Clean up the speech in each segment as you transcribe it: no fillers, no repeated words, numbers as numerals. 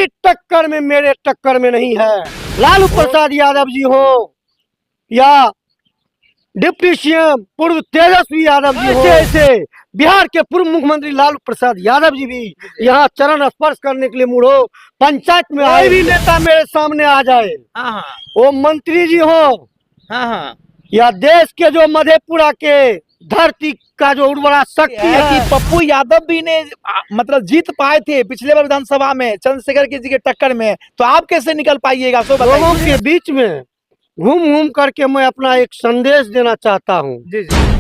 भी टक्कर में मेरे टक्कर में नहीं है। लालू प्रसाद यादव जी हो या डिप्टी सीएम पूर्व तेजस्वी यादव जी हो, ऐसे बिहार के पूर्व मुख्यमंत्री लालू प्रसाद यादव जी भी यहाँ चरण स्पर्श करने के लिए मुड़ो पंचायत में आए भी नेता मेरे सामने आ जाए, वो मंत्री जी हो या देश के जो मधेपुरा के धरती का जो उर्वरा शक्ति है कि पप्पू यादव भी ने मतलब जीत पाए थे पिछले बार विधानसभा में चंद्रशेखर जी के टक्कर में, तो आप कैसे निकल पाइएगा? सो लोगों के बीच में घूम घूम करके मैं अपना एक संदेश देना चाहता हूँ। जी जी।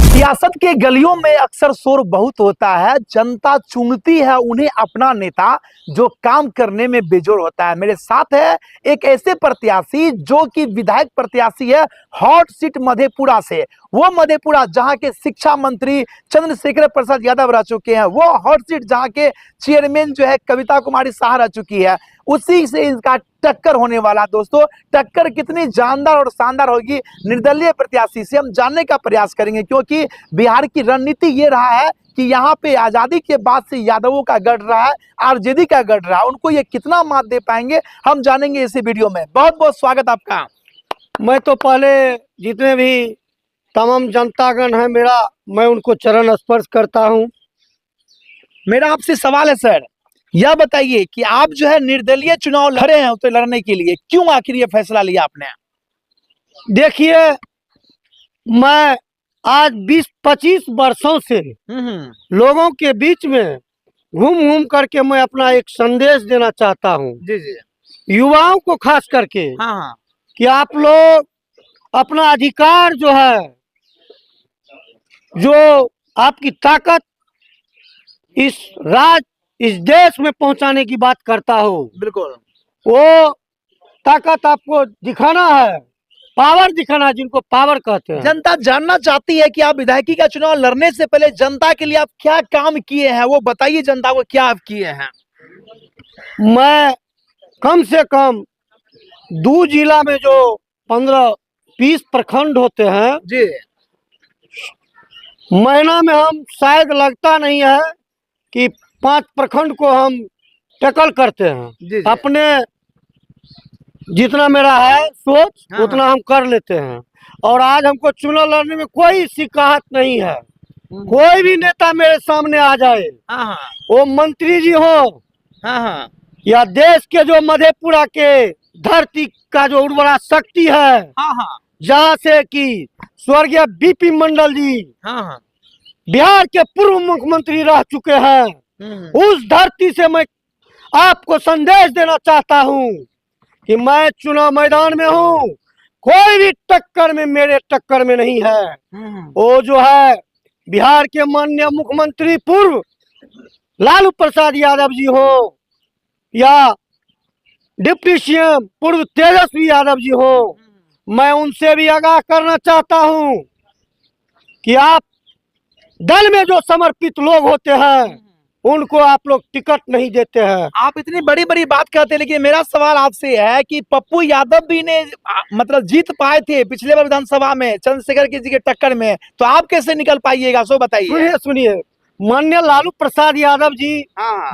सियासत के गलियों में अक्सर शोर बहुत होता है, जनता चुनती है उन्हें अपना नेता जो काम करने में बेजोड़ होता है। मेरे साथ है एक ऐसे प्रत्याशी जो कि विधायक प्रत्याशी है हॉट सीट मधेपुरा से, वो मधेपुरा जहां के शिक्षा मंत्री चंद्रशेखर प्रसाद यादव रह चुके हैं, वो हॉट सीट जहां के चेयरमैन जो है कविता कुमारी शाह रह चुकी है, उसी से इनका टक्कर होने वाला। दोस्तों टक्कर कितनी जानदार और शानदार होगी निर्दलीय प्रत्याशी से हम जानने का प्रयास करेंगे, क्योंकि बिहार की रणनीति ये रहा है कि यहाँ पे आजादी के बाद से यादवों का गढ़ रहा है, आरजेडी का गढ़ रहा है, उनको ये कितना मात दे पाएंगे हम जानेंगे इसी वीडियो में। बहुत बहुत स्वागत आपका। मैं तो पहले जितने भी तमाम जनतागण है मेरा, मैं उनको चरण स्पर्श करता हूँ। मेरा आपसे सवाल है सर, यह बताइए कि आप जो है निर्दलीय चुनाव लड़े हैं, तो लड़ने के लिए क्यों आखिर ये फैसला लिया आपने? देखिए मैं आज 20-25 वर्षों से लोगों के बीच में घूम घूम करके मैं अपना एक संदेश देना चाहता हूँ। जी जी। युवाओं को खास करके हाँ कि आप लोग अपना अधिकार जो है, जो आपकी ताकत इस देश में पहुंचाने की बात करता हो, बिल्कुल वो ताकत आपको दिखाना है, पावर दिखाना, जिनको पावर कहते हैं। जनता जानना चाहती है कि आप विधायकी का चुनाव लड़ने से पहले जनता के लिए आप क्या काम किए हैं, वो बताइए जनता को क्या आप किए हैं। मैं कम से कम 2 जिला में जो 15-20 प्रखंड होते हैं जी, महीना में हम शायद लगता नहीं है कि 5 प्रखंड को हम टैकल करते हैं। जी। अपने जितना मेरा है सोच उतना हम कर लेते हैं, और आज हमको चुनाव लड़ने में कोई शिकायत नहीं है। कोई भी नेता मेरे सामने आ जाए, वो मंत्री जी हो या देश के जो मधेपुरा के धरती का जो उर्वरा शक्ति है, जहाँ से कि स्वर्गीय बीपी मंडल जी बिहार के पूर्व मुख्यमंत्री रह चुके हैं, उस धरती से मैं आपको संदेश देना चाहता हूँ कि मैं चुनाव मैदान में हूँ, कोई भी टक्कर में मेरे टक्कर में नहीं है। वो जो है बिहार के माननीय मुख्यमंत्री पूर्व लालू प्रसाद यादव जी हो या डिप्टी सीएम पूर्व तेजस्वी यादव जी हो, मैं उनसे भी आगाह करना चाहता हूँ कि आप दल में जो समर्पित लोग होते हैं उनको आप लोग टिकट नहीं देते हैं। आप इतनी बड़ी बड़ी बात कहते हैं, लेकिन मेरा सवाल आपसे है कि पप्पू यादव भी ने मतलब जीत पाए थे पिछले बार विधानसभा में चंद्रशेखर जी के टक्कर में, तो आप कैसे निकल पाइएगा? सो बताइए। सुनिए सुनिए, माननीय लालू प्रसाद यादव जी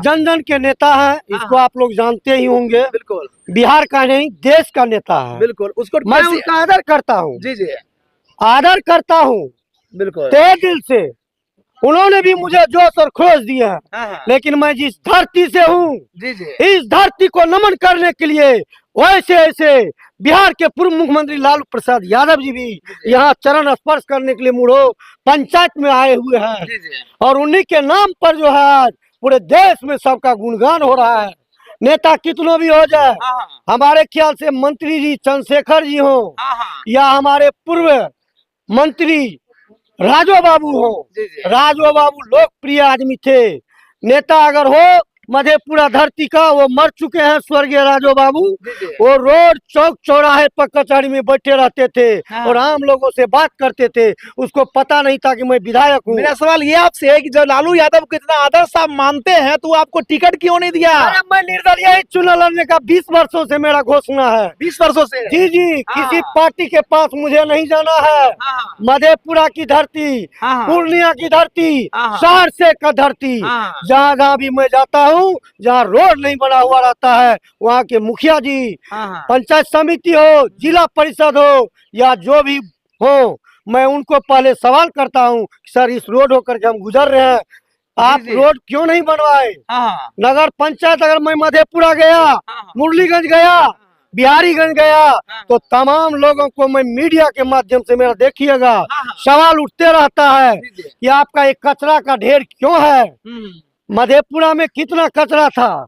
जन जन के नेता हैं, इसको आप लोग जानते ही होंगे। बिल्कुल, बिहार का नहीं देश का नेता है। बिल्कुल, उसको मैं उनका आदर करता हूँ। जी जी, आदर करता हूँ बिल्कुल, तहे दिल से। उन्होंने भी मुझे जोश और खरोश दिए हैं, लेकिन मैं जिस धरती से हूँ, इस धरती को नमन करने के लिए वैसे ऐसे बिहार के पूर्व मुख्यमंत्री लालू प्रसाद यादव जी भी यहाँ चरण स्पर्श करने के लिए मुड़ो पंचायत में आए हुए हैं, और उन्हीं के नाम पर जो है आज पूरे देश में सबका गुणगान हो रहा है। नेता कितनों भी हो जाए, हमारे ख्याल से मंत्री जी चंद्रशेखर जी हो या हमारे पूर्व मंत्री राजो बाबू हो, राजो बाबू लोकप्रिय आदमी थे। नेता अगर हो मधेपुरा धरती का, वो मर चुके हैं स्वर्गीय राजो बाबू। वो रोड चौक चौराहे पर कचहरी में बैठे रहते थे और आम लोगों से बात करते थे, उसको पता नहीं था कि मैं विधायक हूँ। मेरा सवाल ये आपसे है कि जब लालू यादव को इतना आदर्श आप मानते हैं तो आपको टिकट क्यों नहीं दिया? मैं निर्दलीय चुनाव लड़ने का 20 वर्षों से मेरा घोषणा है। 20 वर्षों से? जी जी, किसी पार्टी के पास मुझे नहीं जाना है। मधेपुरा की धरती, पूर्णिया की धरती, सहरसे का धरती, जहाँ जहाँ भी मैं जाता हूँ हूँ जहाँ रोड नहीं बना हुआ रहता है, वहाँ के मुखिया जी, हाँ पंचायत समिति हो, जिला परिषद हो या जो भी हो, मैं उनको पहले सवाल करता हूँ, सर इस रोड होकर के हम गुजर रहे हैं, आप जी। रोड क्यों नहीं बनवाए? हाँ नगर पंचायत, अगर मैं मधेपुरा गया, मुरलीगंज गया, बिहारीगंज गया, तो तमाम लोगों को मैं मीडिया के माध्यम से, मेरा देखिएगा, सवाल उठते रहता है कि आपका एक कचरा का ढेर क्यों है? मधेपुरा में कितना कचरा था,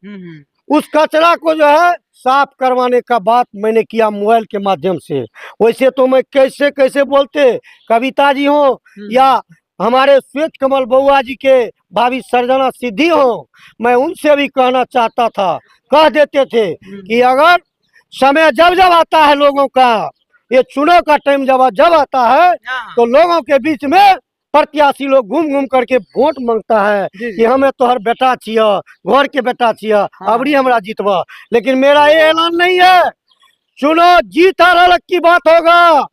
उस कचरा को जो है साफ करवाने का बात मैंने किया मोबाइल के माध्यम से। वैसे तो मैं कैसे कैसे बोलते, कविता जी हो या हमारे श्वेत कमल बउआ जी के भाभी सर्जना सिद्धि हो, मैं उनसे भी कहना चाहता था, कह देते थे कि अगर समय जब जब आता है लोगों का, ये चुनाव का टाइम जब आता है, तो लोगों के बीच में प्रत्याशी लोग घूम घूम करके वोट मांगता है कि हमें तोहर बेटा छिया, घर के बेटा छिया, अबरी हमरा जीतवा। लेकिन मेरा ये ऐलान नहीं है, चुनाव जीत हार अलग की बात होगा,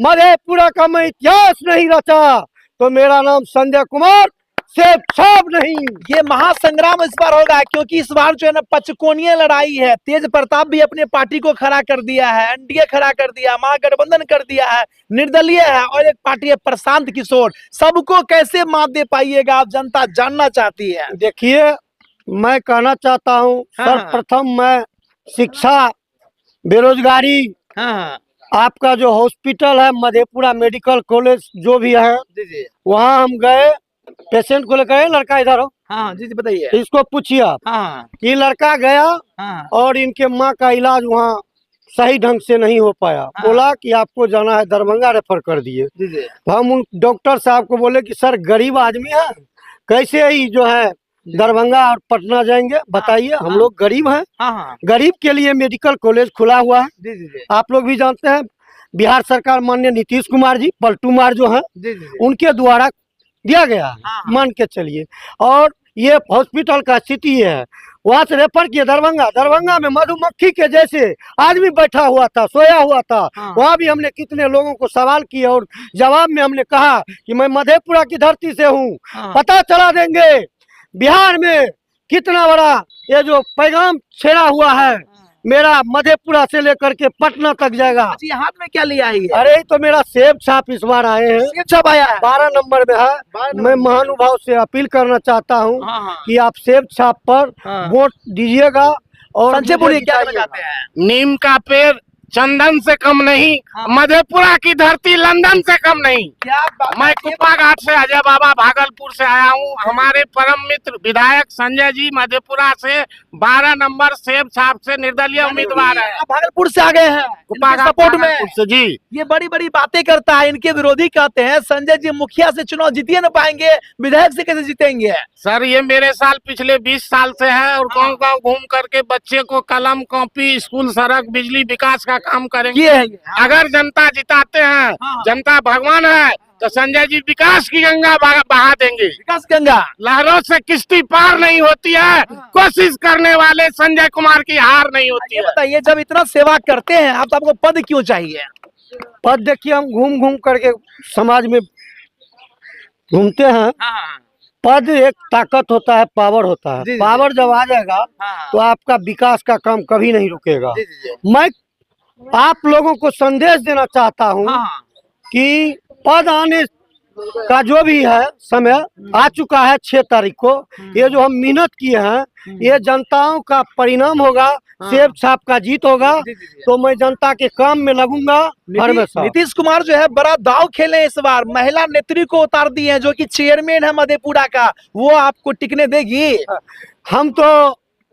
मधेपुरा का मैं इतिहास नहीं रचा तो मेरा नाम संजय कुमार सेब छाप नहीं। ये महासंग्राम इस बार होगा, क्योंकि इस बार जो है ना पचकोणीय लड़ाई है। तेज प्रताप भी अपने पार्टी को खड़ा कर दिया है, एनडीए खड़ा कर दिया, महागठबंधन कर दिया है, निर्दलीय है, और एक पार्टी है प्रशांत किशोर। सबको कैसे मात दे पाइएगा आप, जनता जानना चाहती है। देखिए, मैं कहना चाहता हूँ, सर्वप्रथम मैं शिक्षा, बेरोजगारी, आपका जो हॉस्पिटल है मधेपुरा मेडिकल कॉलेज जो भी है, वहाँ हम गए, पेशेंट को लेकर, लड़का इधर हो, हाँ जी बताइए, इसको पूछिए आप, कि लड़का गया और इनके माँ का इलाज वहाँ सही ढंग से नहीं हो पाया, बोला कि आपको जाना है दरभंगा, रेफर कर दिए। तो हम उन डॉक्टर साहब को बोले कि सर गरीब आदमी है, कैसे ही जो है दरभंगा और पटना जाएंगे, बताइए, हम लोग गरीब हैं, गरीब के लिए मेडिकल कॉलेज खुला हुआ है। आप लोग भी जानते हैं, बिहार सरकार माननीय नीतीश कुमार जी, पलटू मार जो है, उनके द्वारा दिया गया है, मान के चलिए। और ये हॉस्पिटल का स्थिति है, वहां से रेफर किए दरभंगा, दरभंगा में मधुमक्खी के जैसे आदमी बैठा हुआ था, सोया हुआ था। वहां भी हमने कितने लोगों को सवाल किए और जवाब में हमने कहा कि मैं मधेपुरा की धरती से हूँ, पता चला देंगे बिहार में कितना बड़ा ये जो पैगाम छेड़ा हुआ है, मेरा मधेपुरा से लेकर के पटना तक जाएगा। हाथ में क्या लिया है? अरे तो मेरा सेब छाप इस बार आए हैं, सेब छाप आया है, 12 नंबर में है। मैं महानुभाव से अपील करना चाहता हूँ कि आप सेब छाप पर वोट दीजिएगा। और संजय बोलिए, क्या कहना चाहते हैं? नीम का पेड़ चंदन से कम नहीं, मधेपुरा की धरती लंदन से कम नहीं। क्या मैं कुप्पा घाट से अजय बाबा भागलपुर से आया हूँ। हमारे परम मित्र विधायक संजय जी मधेपुरा से 12 नंबर सेब छाप से निर्दलीय उम्मीदवार है। भागलपुर से आ गए हैं कुप्पा घाट सपोर्ट में से जी। ये बड़ी बड़ी बातें करता है, इनके विरोधी कहते हैं संजय जी मुखिया से चुनाव जीतिए न पाएंगे, विधायक से कैसे जीतेंगे? सर ये मेरे साल पिछले 20 साल से है और गांव गांव घूम करके बच्चे को कलम, कॉपी, स्कूल, सड़क, बिजली, विकास का काम करेंगे। अगर जनता जिताते हैं, जनता भगवान है, तो संजय जी विकास की गंगा बहा देंगे। विकास गंगा लहरों से किश्ती पार नहीं होती है, कोशिश करने वाले संजय कुमार की हार नहीं होती है। बताइए, जब इतना सेवा करते हैं आप, तो आपको पद क्यों चाहिए? पद देखिए, हम घूम घूम करके समाज में घूमते हैं, पद एक ताकत होता है, पावर होता है। पावर जब आ जाएगा तो आपका विकास का काम कभी नहीं रुकेगा। मैं आप लोगों को संदेश देना चाहता हूँ कि पद आने का जो भी है समय आ चुका है, 6 तारीख को। ये जो हम मेहनत किए हैं, ये जनताओं का परिणाम होगा, सेब छाप का जीत होगा। तो मैं जनता के काम में लगूंगा हमेशा। नीतीश कुमार जो है बड़ा दाव खेले इस बार, महिला नेत्री को उतार दी है, जो कि चेयरमैन है मधेपुरा का, वो आपको टिकने देगी? हम तो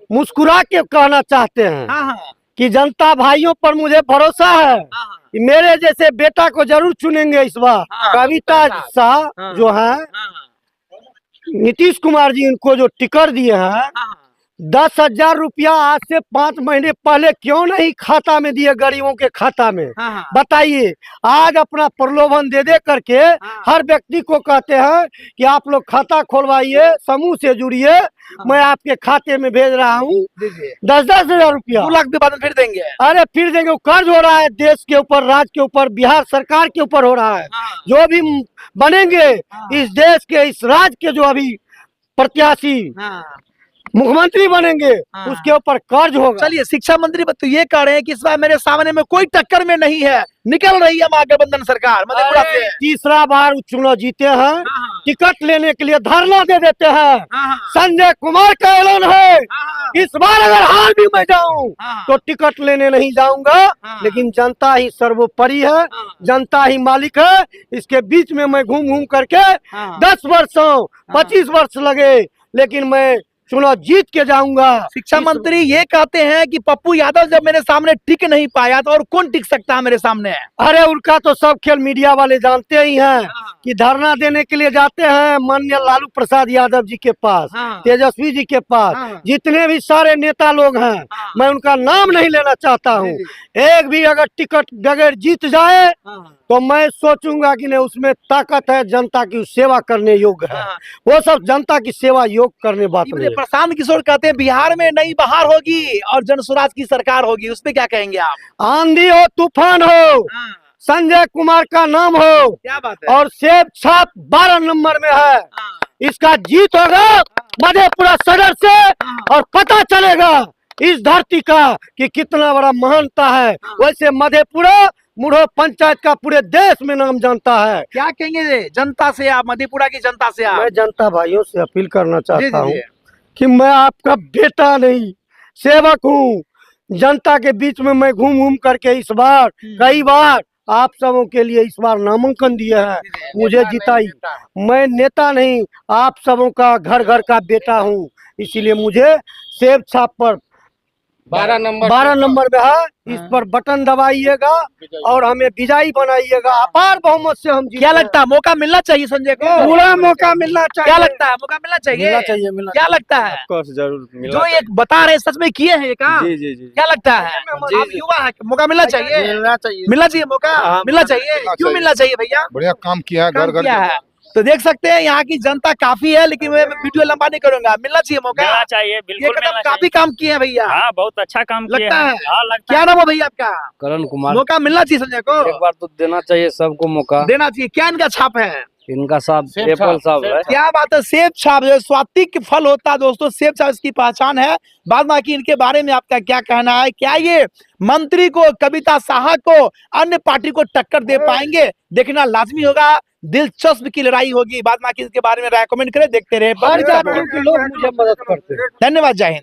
मुस्कुरा के कहना चाहते हैं कि जनता भाइयों पर मुझे भरोसा है कि मेरे जैसे बेटा को जरूर चुनेंगे इस बार। कविता शाह जो है, नीतीश कुमार जी इनको जो टिकट दिए हैं, 10,000 रुपया आज से 5 महीने पहले क्यों नहीं खाता में दिए, गरीबों के खाता में? बताइए, आज अपना प्रलोभन दे दे करके हर व्यक्ति को कहते हैं कि आप लोग खाता खोलवाइए, समूह से जुड़िए, मैं आपके खाते में भेज रहा हूँ 10,000 रुपया। 2 लाख के बाद फिर देंगे? अरे फिर देंगे, कर्ज हो रहा है देश के ऊपर, राज्य के ऊपर, बिहार सरकार के ऊपर हो रहा है। जो भी बनेंगे इस देश के, इस राज्य के जो अभी प्रत्याशी मुख्यमंत्री बनेंगे हाँ। उसके ऊपर कर्ज होगा। चलिए शिक्षा मंत्री तो ये कह रहे हैं कि इस बार मेरे सामने में कोई टक्कर में नहीं है, निकल रही है महागठबंधन सरकार मधेपुरा से। तीसरा बार चुनाव जीते हैं, हाँ। टिकट लेने के लिए धरना दे देते हैं। हाँ। संजय कुमार का ऐलान है हाँ। इस बार अगर हार भी मैं जाऊं हाँ। तो टिकट लेने नहीं जाऊंगा, हाँ। लेकिन जनता ही सर्वोपरि है, जनता ही मालिक है। इसके बीच में मैं घूम घूम करके 10 वर्षों 25 वर्ष लगे, लेकिन मैं चुनाव जीत के जाऊंगा। शिक्षा मंत्री ये कहते हैं कि पप्पू यादव जब मेरे सामने टिक नहीं पाया तो और कौन टिक सकता है मेरे सामने। अरे उनका तो सब खेल मीडिया वाले जानते ही हैं कि धरना देने के लिए जाते हैं माननीय लालू प्रसाद यादव जी के पास, तेजस्वी जी के पास, जितने भी सारे नेता लोग हैं, मैं उनका नाम नहीं लेना चाहता हूँ। एक भी अगर टिकट बगैर जीत जाए तो मैं सोचूंगा कि नहीं उसमें ताकत है, जनता की सेवा करने योग्य है। वो सब जनता की सेवा योग करने बात नहीं है। प्रशांत किशोर कहते हैं बिहार में नई बहार होगी और जन स्वराज की सरकार होगी, उस पे क्या कहेंगे आप? आंधी हो तूफान हो, संजय कुमार का नाम हो, क्या बात है? और सेब छाप 12 नंबर में है, इसका जीत होगा मधेपुरा सदर से, और पता चलेगा इस धरती का कि कितना बड़ा महानता है। वैसे मधेपुरा मुढ़ो पंचायत का पूरे देश में नाम जानता है। क्या कहेंगे जनता से आप, मधेपुरा की जनता से आप? मैं जनता भाइयों से अपील करना चाहता हूँ जी। कि मैं आपका बेटा नहीं सेवक हूँ। जनता के बीच में मैं घूम घूम करके इस बार कई बार आप सबों के लिए इस बार नामांकन दिया है, मुझे जिताई। मैं नेता नहीं, आप सबों का घर घर का बेटा हूँ, इसीलिए मुझे सेब छाप पर 12 नंबर में है, इस पर बटन दबाइएगा और हमें विजयी बनाइएगा। अपार बहुमत से हम क्या लगता है मौका मिलना चाहिए संजय को? पूरा मौका मिलना चाहिए। क्या लगता है मौका मिलना चाहिए? क्या लगता है जरूर जो ये बता रहे सच में किए हैं ये काम? जी। क्या लगता है आप युवा है, मौका मिलना चाहिए? मिलना चाहिए मौका, मिलना चाहिए। क्यों मिलना चाहिए भैया? बढ़िया काम किया है, घर घर किया है। तो देख सकते हैं यहाँ की जनता काफी है, लेकिन मैं वीडियो लंबा नहीं करूंगा। मिलना चाहिए मौका, मिलना चाहिए, बिल्कुल ये मिलना काफी काम किए हैं भैया। हाँ, बहुत अच्छा काम किया लगता है। हाँ, लगता क्या नाम है भैया आपका? करण कुमार। मौका मिलना चाहिए संजय को, एक बार तो देना चाहिए सबको मौका, देना चाहिए। क्या इनका छाप है? इनका साहब एप्पल साहब है। क्या बात है, सेब छाप जो स्वातिक फल होता है दोस्तों, सेब छाप इसकी पहचान है। बाद बाकी इनके बारे में आपका क्या कहना है? क्या ये मंत्री को, कविता साहा को, अन्य पार्टी को टक्कर दे पाएंगे? देखना लाजमी होगा, दिलचस्प की लड़ाई होगी। बाद बाकी इसके बारे में राय कमेंट करें, देखते रहे। लोग मुझे मदद करते हैं। धन्यवाद, जय हिंद।